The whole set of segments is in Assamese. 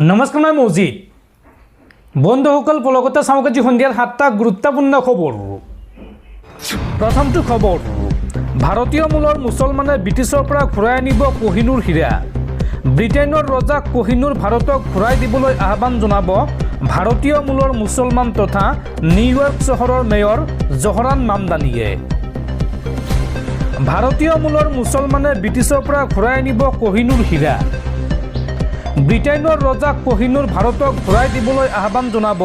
নমস্কাৰ, মই মৌজিদ। বন্ধুসকল, পলকতে চাওক আজি সন্ধিয়াৰ 7টা গুৰুত্বপূৰ্ণ খবৰ। প্ৰথমটো খবৰ, ভাৰতীয় মূলৰ মুছলমানে ব্ৰিটিছৰ পৰা ঘূৰাই আনিব কোহিনুৰ হীৰা। ব্ৰিটেইনৰ ৰজাক কোহিনুৰ ভাৰতক ঘূৰাই দিবলৈ আহ্বান জনাব ভাৰতীয় মূলৰ মুছলমান তথা নিউয়ৰ্ক চহৰৰ মেয়ৰ জহৰান মামদানিয়ে। ভাৰতীয় মূলৰ মুছলমানে ব্ৰিটিছৰ পৰা ঘূৰাই আনিব কোহিনুৰ হীৰা। ব্ৰিটেইনৰ ৰজাক কোহিনুৰ ভাৰতক ঘূৰাই দিবলৈ আহ্বান জনাব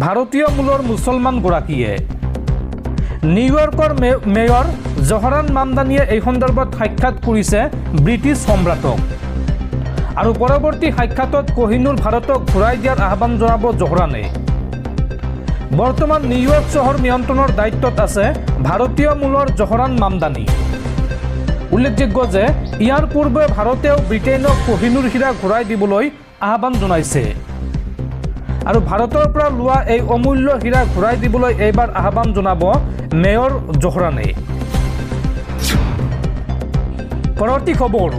ভাৰতীয় মূলৰ মুছলমানগৰাকীয়ে। নিউয়ৰ্কৰ মেয়ৰ জহৰান মামদানিয়ে এই সন্দৰ্ভত সাক্ষাৎ কৰিছে ব্ৰিটিছ সম্ৰাটক আৰু পৰৱৰ্তী সাক্ষাতত কোহিনুৰ ভাৰতক ঘূৰাই দিয়াৰ আহ্বান জনাব জহৰানে। বৰ্তমান নিউয়ৰ্ক চহৰ নিয়ন্ত্ৰণৰ দায়িত্বত আছে ভাৰতীয় মূলৰ জহৰান মামদানি। উল্লেখযোগ্য যে ইয়াৰ পূৰ্বে ভাৰতেও ব্ৰিটেইনক কোহিনুৰ হীৰা ঘূৰাই দিবলৈ আহ্বান জনাইছে আৰু ভাৰতৰ পৰা লোৱা এই অমূল্য হীৰা ঘূৰাই দিবলৈ এইবাৰ আহ্বান জনাব মেয়ৰ জহৰানে। পৰৱৰ্তী খবৰ,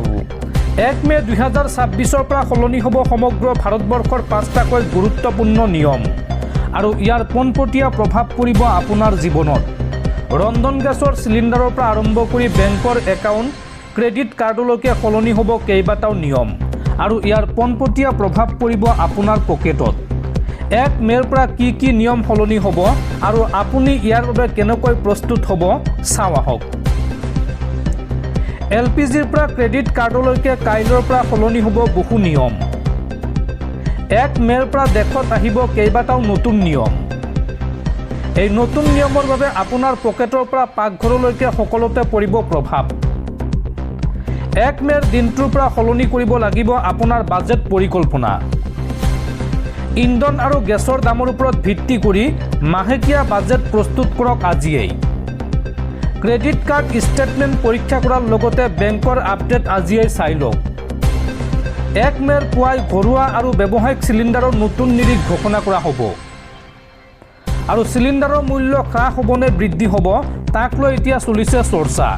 1 মে 2026 পৰা সলনি হ'ব সমগ্ৰ ভাৰতবৰ্ষৰ 5টাকৈ গুৰুত্বপূৰ্ণ নিয়ম আৰু ইয়াৰ পোনপটীয়া প্ৰভাৱ পৰিব আপোনাৰ জীৱনত। ৰন্ধন গেছৰ চিলিণ্ডাৰৰ পৰা আৰম্ভ কৰি বেংকৰ একাউণ্ট, ক্ৰেডিট কাৰ্ডলৈকে সলনি হ'ব কেইবাটাও নিয়ম আৰু ইয়াৰ পোনপটীয়া প্ৰভাৱ পৰিব আপোনাৰ পকেটত। 1 মে'ৰ পৰা কি কি নিয়ম সলনি হ'ব আৰু আপুনি ইয়াৰ বাবে কেনেকৈ প্ৰস্তুত হ'ব চাওঁ আহক। LPGৰ পৰা ক্ৰেডিট কাৰ্ডলৈকে কাইলৈৰ পৰা সলনি হ'ব বহু নিয়ম। 1 মে'ৰ পৰা দেশত আহিব কেইবাটাও নতুন নিয়ম। এই নতুন নিয়মৰ বাবে আপোনাৰ পকেটৰ পৰা পাকঘৰলৈকে সকলোতে পৰিব প্ৰভাৱ। 1 মে'ৰ দিনটোৰ পৰা সলনি কৰিব লাগিব আপোনাৰ বাজেট পৰিকল্পনা। ইন্ধন আৰু গেছৰ দামৰ ওপৰত ভিত্তি কৰি মাহেকীয়া বাজেট প্ৰস্তুত কৰক আজিয়েই। ক্ৰেডিট কাৰ্ড ষ্টেটমেণ্ট পৰীক্ষা কৰাৰ লগতে বেংকৰ আপডেট আজিয়েই চাই লওক। 1 মে'ৰ পুৱাই ঘৰুৱা আৰু ব্যৱসায়িক চিলিণ্ডাৰৰ নতুন নিৰিখ ঘোষণা কৰা হ'ব আৰু চিলিণ্ডাৰৰ মূল্য হ্ৰাস হ'বনে বৃদ্ধি হ'ব তাক লৈ এতিয়া চলিছে চৰ্চা।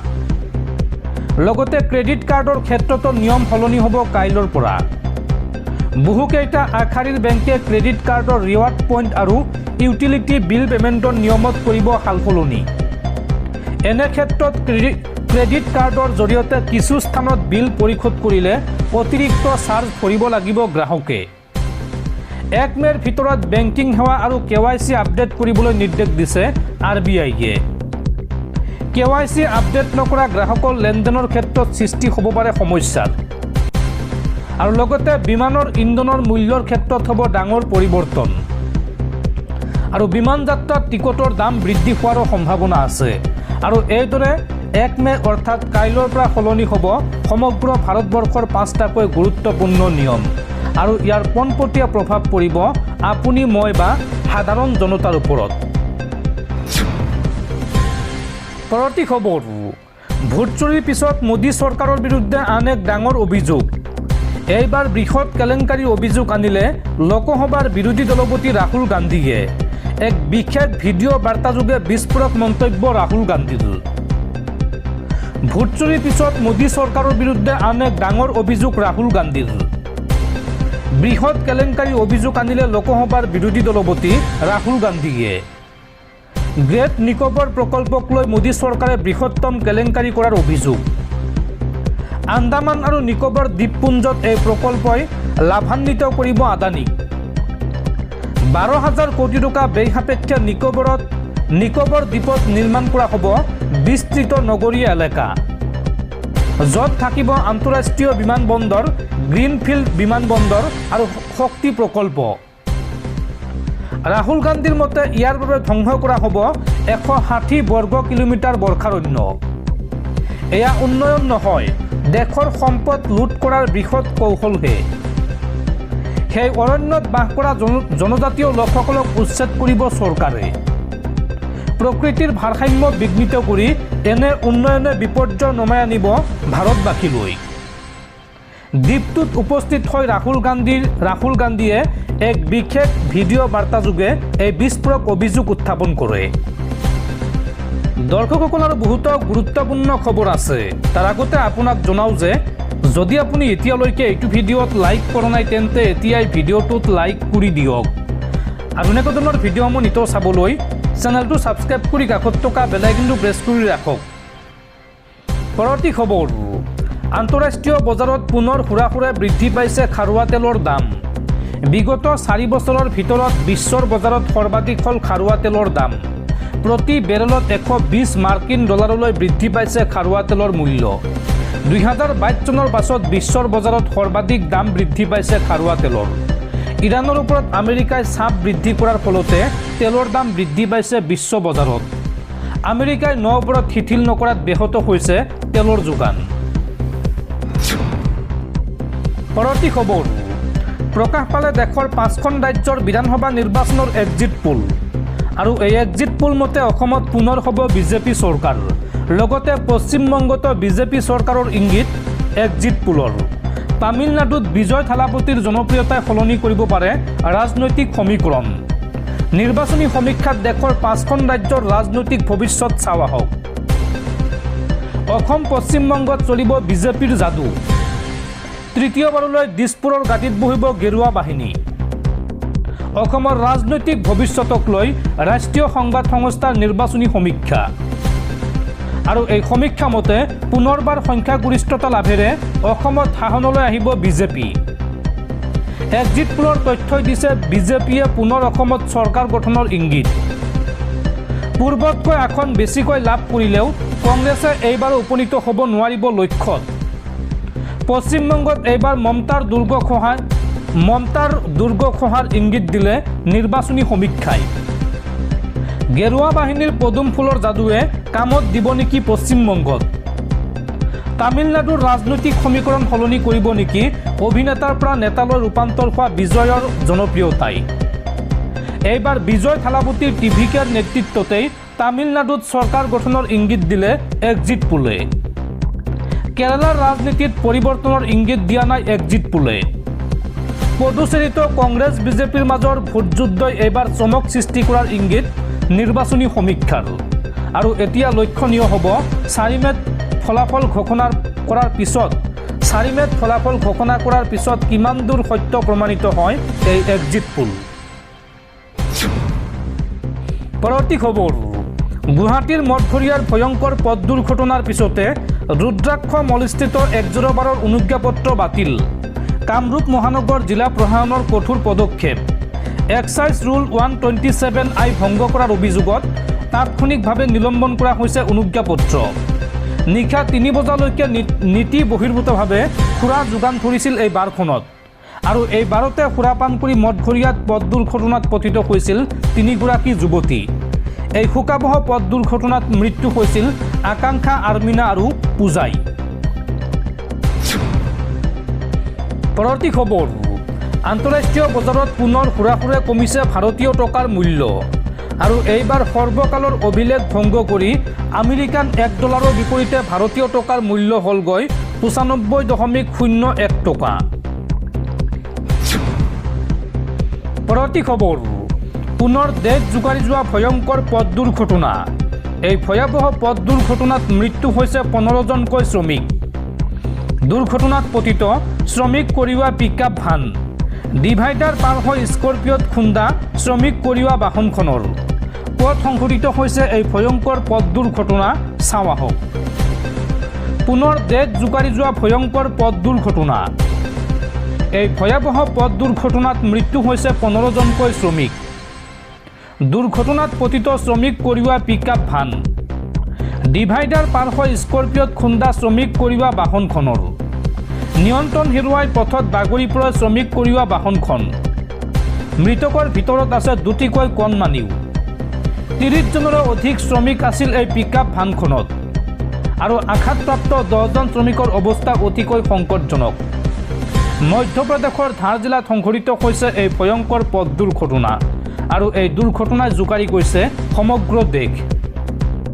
লগতে ক্ৰেডিট কাৰ্ডৰ ক্ষেত্ৰতো নিয়ম সলনি হ'ব কাইলৈৰ পৰা। বহুকেইটা আগশাৰীৰ বেংকে ক্ৰেডিট কাৰ্ডৰ ৰিৱাৰ্ড পইণ্ট আৰু ইউটিলিটি বিল পে'মেণ্টৰ নিয়মত কৰিব সালসলনি। এনে ক্ষেত্ৰত ক্ৰেডিট কাৰ্ডৰ জৰিয়তে কিছু স্থানত বিল পৰিশোধ কৰিলে অতিৰিক্ত চাৰ্জ ভৰিব লাগিব গ্ৰাহকে। 1 মে'ৰ ভিতৰত বেংকিং সেৱা আৰু KYC আপডেট কৰিবলৈ নিৰ্দেশ দিছে RBIয়ে। KYC আপডেট নকৰা গ্ৰাহকৰ লেনদেনৰ ক্ষেত্ৰত সৃষ্টি হ'ব পাৰে সমস্যাৰ আৰু লগতে বিমানৰ ইন্ধনৰ মূল্যৰ ক্ষেত্ৰত হ'ব ডাঙৰ পৰিৱৰ্তন আৰু বিমান যাত্ৰাত টিকটৰ দাম বৃদ্ধি হোৱাৰো সম্ভাৱনা আছে। আৰু এইদৰে 1 মে' অৰ্থাৎ কাইলৈৰ পৰা সলনি হ'ব সমগ্ৰ ভাৰতবৰ্ষৰ 5টাকৈ গুৰুত্বপূৰ্ণ নিয়ম আৰু ইয়াৰ পোনপটীয়া প্ৰভাৱ পৰিব আপুনি, মই বা সাধাৰণ জনতাৰ ওপৰত। পৰৱৰ্তী খবৰ, ভোট চুৰিৰ পিছত মোদী চৰকাৰৰ বিৰুদ্ধে আন এক ডাঙৰ অভিযোগ। এইবাৰ বৃহৎ কেলেংকাৰীৰ অভিযোগ আনিলে লোকসভাৰ বিৰোধী দলপতি ৰাহুল গান্ধীয়ে। এক বিশেষ ভিডিঅ' বাৰ্তাযোগে বিস্ফোৰক মন্তব্য ৰাহুল গান্ধীৰ। ভোট চুৰিৰ পিছত মোদী চৰকাৰৰ বিৰুদ্ধে আন এক ডাঙৰ অভিযোগ ৰাহুল গান্ধীৰ। বৃহৎ কেলেংকাৰীৰ অভিযোগ আনিলে লোকসভাৰ বিৰোধী দলপতি ৰাহুল গান্ধীয়ে। গ্ৰেট নিকোবৰ প্ৰকল্পক লৈ মোদী চৰকাৰে বৃহত্তম কেলেংকাৰী কৰাৰ অভিযোগ। আন্দামান আৰু নিকোবৰ দ্বীপপুঞ্জত এই প্ৰকল্পই লাভান্বিত কৰিব আদানীক। 12,000 কোটি টকা ব্যয় সাপেক্ষে নিকোবৰ দ্বীপত নিৰ্মাণ কৰা হ'ব বিস্তৃত নগৰীয়া এলেকা, য'ত থাকিব আন্তঃৰাষ্ট্ৰীয় বিমানবন্দৰ, গ্ৰীণফিল্ড বিমানবন্দৰ আৰু শক্তি প্ৰকল্প। ৰাহুল গান্ধীৰ মতে ইয়াৰ বাবে ধ্বংস কৰা হ'ব 160 বৰ্গ কিলোমিটাৰ বৰ্ষাৰণ্য। এয়া উন্নয়ন নহয়, দেশৰ সম্পদ লুট কৰাৰ বৃহৎ কৌশলহে। সেই অৰণ্যত বাস কৰা জনজাতীয় লোকসকলক উচ্ছেদ কৰিব চৰকাৰে। প্ৰকৃতিৰ ভাৰসাম্য বিঘ্নিত কৰি এনে উন্নয়নে বিপৰ্যয় নমাই আনিব ভাৰতবাসীলৈ। দ্বীপটোত উপস্থিত হৈ ৰাহুল গান্ধীয়ে এক বিশেষ ভিডিঅ' বাৰ্তাযোগে এই বিস্ফোৰক অভিযোগ উত্থাপন কৰে। দৰ্শকসকল, আৰু বহুতো গুৰুত্বপূৰ্ণ খবৰ আছে। তাৰ আগতে আপোনাক জনাওঁ যে যদি আপুনি এতিয়ালৈকে এইটো ভিডিঅ'ত লাইক কৰা নাই তেন্তে এতিয়াই ভিডিঅ'টোত লাইক কৰি দিয়ক আৰু এনেকুৱা ধৰণৰ ভিডিঅ'সমূহ নিতৌ চাবলৈ চেনেলটো ছাবস্ক্ৰাইব কৰি কাষত থকা বেল আইকনটো প্ৰেছ কৰি ৰাখক। পৰৱৰ্তী খবৰ, আন্তঃৰাষ্ট্ৰীয় বজাৰত পুনৰ হুৰাহুৰে বৃদ্ধি পাইছে খাৰুৱা তেলৰ দাম। বিগত 4 বছৰৰ ভিতৰত বিশ্বৰ বজাৰত সৰ্বাধিক হ'ল খাৰুৱা তেলৰ দাম। প্ৰতি বেৰেলত 120 মাৰ্কিন ডলাৰলৈ বৃদ্ধি পাইছে খাৰুৱা তেলৰ মূল্য। 2022 চনৰ পাছত বিশ্বৰ বজাৰত সৰ্বাধিক দাম বৃদ্ধি পাইছে খাৰুৱা তেলৰ। ইৰাণৰ ওপৰত আমেৰিকাই চাপ বৃদ্ধি কৰাৰ ফলতে তেলৰ দাম বৃদ্ধি পাইছে বিশ্ব বজাৰত। আমেৰিকাই ওপৰত শিথিল নকৰাত ব্যাহত হৈছে তেলৰ যোগান। পৰৱৰ্তী খবৰ, প্ৰকাশ পালে দেশৰ 5খন ৰাজ্যৰ বিধানসভা নিৰ্বাচনৰ এক্সিট পোল। আৰু এই এক্সিট পোল মতে অসমত পুনৰ হ'ব বিজেপি চৰকাৰ। লগতে পশ্চিমবংগতো বিজেপি চৰকাৰৰ ইংগিত এক্সিট পোলৰ। তামিলনাডুত বিজয় থালাপতিৰ জনপ্ৰিয়তাই সলনি কৰিব পাৰে ৰাজনৈতিক সমীকৰণ। নিৰ্বাচনী সমীক্ষাত দেশৰ 5খন ৰাজ্যৰ ৰাজনৈতিক ভৱিষ্যত চাওঁ আহক। অসম পশ্চিমবংগত চলিব বিজেপিৰ যাদু। তৃতীয়বাৰলৈ দিছপুৰৰ গাদীত বহিব গেৰুৱা বাহিনী। অসমৰ ৰাজনৈতিক ভৱিষ্যতক লৈ ৰাষ্ট্ৰীয় সংবাদ সংস্থাৰ নিৰ্বাচনী সমীক্ষা। আৰু এই সমীক্ষা মতে পুনৰবাৰ সংখ্যাগৰিষ্ঠতা লাভেৰে অসমত শাসনলৈ আহিব বিজেপি। এক্সিট পোলৰ তথ্যই দিছে বিজেপিয়ে পুনৰ অসমত চৰকাৰ গঠনৰ ইংগিত। পূৰ্বতকৈ আসন বেছিকৈ লাভ কৰিলেও কংগ্ৰেছে এইবাৰ উপনীত হ'ব নোৱাৰিব লক্ষ্যত। পশ্চিমবংগত এইবাৰ মমতাৰ দুৰ্গ খহাৰ ইংগিত দিলে নিৰ্বাচনী সমীক্ষাই। গেৰুৱা বাহিনীৰ পদুম ফুলৰ যাদুৱে কামত দিব নেকি পশ্চিমবংগত? তামিলনাডুৰ ৰাজনৈতিক সমীকৰণ সলনি কৰিব নেকি অভিনেতাৰ পৰা নেতালৈ ৰূপান্তৰ হোৱা বিজয়ৰ জনপ্ৰিয়তাই? এইবাৰ বিজয় থালাপতিৰ টিভিকেৰ নেতৃত্বতেই তামিলনাডুত চৰকাৰ গঠনৰ ইংগিত দিলে এক্সিট পোলে। কেৰালাৰ ৰাজনীতিত পৰিৱৰ্তনৰ ইংগিত দিয়া নাই এক্সিট পোলে। পুডুচেৰীতো কংগ্ৰেছ বিজেপিৰ মাজৰ ভোটযুদ্ধই এইবাৰ চমক সৃষ্টি কৰাৰ ইংগিত নিৰ্বাচনী সমীক্ষাৰ। আৰু এতিয়া লক্ষণীয় হ'ব 4 মে'ত ফলাফল ঘোষণা কৰাৰ পিছত কিমান দূৰ সত্য প্ৰমাণিত হয় এই এক্সিট পোল। পৰৱৰ্তী খবৰ, গুৱাহাটীৰ মঠঘৰীয়াৰ ভয়ংকৰ পথ দুৰ্ঘটনাৰ পিছতে ৰুদ্ৰাক্ষ মলস্থিত 112ৰ অনুজ্ঞাপত্ৰ বাতিল। কামৰূপ মহানগৰ জিলা প্ৰশাসনৰ কঠোৰ পদক্ষেপ। এক্সাইজ ৰুল 127I ভংগ কৰাৰ অভিযোগত তাৎক্ষণিকভাৱে নিলম্বন কৰা হৈছে অনুজ্ঞাপত্ৰ। নিশা 3 বজালৈকে নীতি বহিৰ্ভূতভাৱে সুৰা যোগান ধৰিছিল এই বাৰখনত। আৰু এই বাৰতে সুৰাপান কৰি মঠঘৰীয়াত পথ দুৰ্ঘটনাত পতিত হৈছিল 3গৰাকী যুৱতী। এই শোকাবহ পথ দুৰ্ঘটনাত মৃত্যু হৈছিল আকাংক্ষা, আৰ্মিনা আৰু পূজাই। পৰৱৰ্তী খবৰ, আন্তঃৰাষ্ট্ৰীয় বজাৰত পুনৰ হুৰাহুৰে কমিছে ভাৰতীয় টকাৰ মূল্য। আৰু এইবাৰ সৰ্বকালৰ অভিলেখ ভংগ কৰি আমেৰিকান $1 বিপৰীতে ভাৰতীয় টকাৰ মূল্য হ'লগৈ 95.01 টকা। পৰৱৰ্তী খবৰ, পুনৰ দেশ জোকাৰি যোৱা ভয়ংকৰ পথ দুৰ্ঘটনা। এই ভয়াৱহ পথ দুৰ্ঘটনাত মৃত্যু হৈছে 15জনকৈ শ্ৰমিক। দুৰ্ঘটনাত পতিত শ্ৰমিক কঢ়িওৱা পিকআপ ভান। ডিভাইডাৰ পাৰ হৈ স্কৰপিঅ'ত খুন্দা শ্ৰমিক কঢ়িওৱা বাহনখনৰ। ক'ত সংঘটিত হৈছে এই ভয়ংকৰ পথ দুৰ্ঘটনা চাওঁ আহক। পুনৰ দেশ জোকাৰি যোৱা ভয়ংকৰ পথ দুৰ্ঘটনা। এই ভয়াৱহ পথ দুৰ্ঘটনাত মৃত্যু হৈছে 15জনকৈ শ্ৰমিক। দুৰ্ঘটনাত পতিত শ্ৰমিক কঢ়িওৱা পিকআপ ভান। ডিভাইডাৰ পাৰ হৈ স্কৰপিঅ'ত খুন্দা শ্ৰমিক কঢ়িওৱা বাহনখনৰ। নিয়ন্ত্ৰণ হেৰুৱাই পথত বাগৰি পৰে শ্ৰমিক কঢ়িওৱা বাহনখন। মৃতকৰ ভিতৰত আছে দুটিকৈ কণমানিও। 30জনৰো অধিক শ্ৰমিক আছিল এই পিকআপ ভানখনত। আৰু আঘাতপ্ৰাপ্ত 10জন শ্ৰমিকৰ অৱস্থা অতিকৈ সংকটজনক। মধ্যপ্ৰদেশৰ ধাৰ জিলাত সংঘটিত হৈছে এই ভয়ংকৰ পথ দুৰ্ঘটনা। আৰু এই দুৰ্ঘটনাই জোকাৰি গৈছে সমগ্ৰ দেশ।